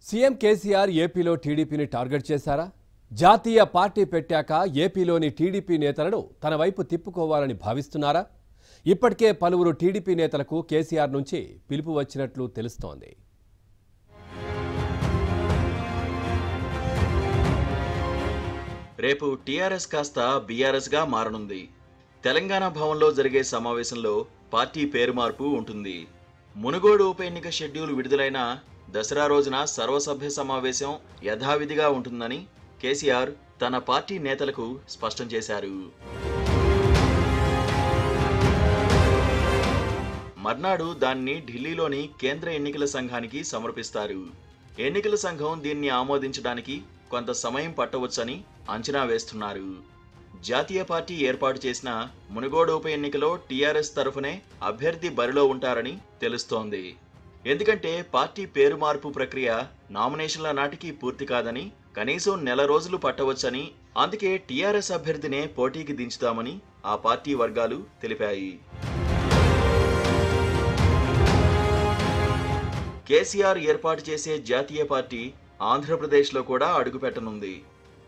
CM KCR ఏపీలో టీడీపీని target చేశారా? జాతీయ పార్టీ పెట్టాక ఏపీలోని టీడీపీ నేతలను తన వైపు తిప్పుకోవాలని భావిస్తున్నారా? ఇప్పటికే పలువురు టీడీపీ నేతలకు కేసీఆర్ నుంచి పిలుపు వచ్చినట్లు తెలుస్తోంది. రేపు టీఆర్ఎస్ కాస్త బీఆర్ఎస్ గా మారనుంది. తెలంగాణ భవన్లో జరిగే సమావేశంలో పార్టీ పేరు మార్పు ఉంటుంది. మునుగోడు ఉప ఎన్నిక షెడ్యూల్ విడుదలైన దసరా రోజున సర్వసభ్య సమావేశం యథావిధిగా ఉంటుందని కేసీఆర్ తన పార్టీ నేతలకు స్పష్టం చేశారు. మర్నాడు దాన్ని ఢిల్లీలోని కేంద్ర ఎన్నికల సంఘానికి సమర్పిస్తారు. ఎన్నికల సంఘం దీన్ని ఆమోదించడానికి కొంత సమయం పట్టవచ్చని అంచనా వేస్తున్నారు. జాతీయ పార్టీ ఏర్పాటు చేసిన మునుగోడు ఉప ఎన్నికలో టీఆర్ఎస్ తరఫునే అభ్యర్థి బరిలో ఉంటారని తెలుస్తోంది. ఎందుకంటే పార్టీ పేరు మార్పు ప్రక్రియ నామినేషన్ల నాటికి పూర్తి కాదని, కనీసం నెల రోజులు పట్టవచ్చని, అందుకే టీఆర్ఎస్ అభ్యర్థినే పోటీకి దించుతామని ఆ పార్టీ వర్గాలు తెలిపాయి. కేసీఆర్ ఏర్పాటు చేసే జాతీయ పార్టీ ఆంధ్రప్రదేశ్లో కూడా అడుగుపెట్టనుంది.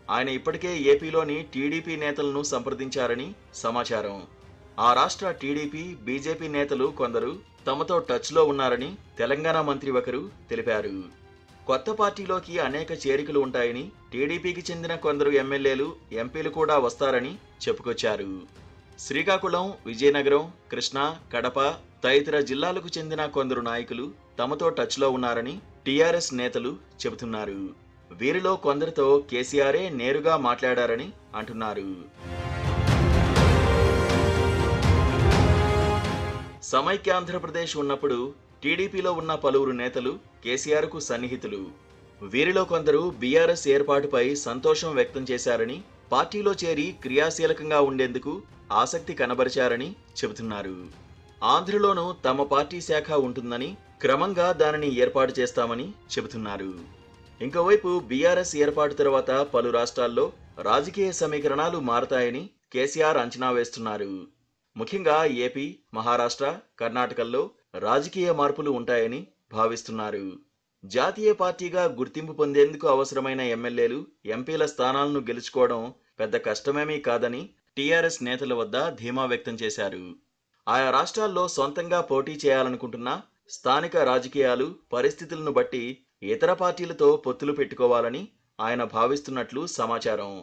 ఆయన ఇప్పటికే ఏపీలోని టీడీపీ నేతలను సంప్రదించారని సమాచారం. ఆ రాష్ట్ర టీడీపీ, బీజేపీ నేతలు కొందరు తమతో టచ్లో ఉన్నారని తెలంగాణ మంత్రి ఒకరు తెలిపారు. కొత్త పార్టీలోకి అనేక చేరికలు ఉంటాయని, టీడీపీకి చెందిన కొందరు ఎమ్మెల్యేలు, ఎంపీలు కూడా వస్తారని చెప్పుకొచ్చారు. శ్రీకాకుళం, విజయనగరం, కృష్ణా, కడప తదితర జిల్లాలకు చెందిన కొందరు నాయకులు తమతో టచ్లో ఉన్నారని టీఆర్ఎస్ నేతలు చెబుతున్నారు. వీరిలో కొందరితో కేసీఆరే నేరుగా మాట్లాడారని అంటున్నారు. సమైక్యాంధ్రప్రదేశ్ ఉన్నప్పుడు టీడీపీలో ఉన్న పలువురు నేతలు కేసీఆర్కు సన్నిహితులు. వీరిలో కొందరు బీఆర్ఎస్ ఏర్పాటుపై సంతోషం వ్యక్తం చేశారని, పార్టీలో చేరి క్రియాశీలకంగా ఉండేందుకు ఆసక్తి కనబరిచారని చెబుతున్నారు. ఆంధ్రలోనూ తమ పార్టీ శాఖ ఉంటుందని, క్రమంగా దానిని ఏర్పాటు చేస్తామని చెబుతున్నారు. ఇంకోవైపు బీఆర్ఎస్ ఏర్పాటు తర్వాత పలు రాష్ట్రాల్లో రాజకీయ సమీకరణాలు మారతాయని కేసీఆర్ అంచనా వేస్తున్నారు. ముఖ్యంగా ఏపీ, మహారాష్ట్ర, కర్ణాటకల్లో రాజకీయ మార్పులు ఉంటాయని భావిస్తున్నారు. జాతీయ పార్టీగా గుర్తింపు పొందేందుకు అవసరమైన ఎమ్మెల్యేలు, ఎంపీల స్థానాలను గెలుచుకోవడం పెద్ద కష్టమేమీ కాదని టీఆర్ఎస్ నేతల వద్ద ధీమా వ్యక్తం చేశారు. ఆయా రాష్ట్రాల్లో సొంతంగా పోటీ చేయాలనుకుంటున్న స్థానిక రాజకీయాలు, పరిస్థితులను బట్టి ఇతర పార్టీలతో పొత్తులు పెట్టుకోవాలని ఆయన భావిస్తున్నట్లు సమాచారం.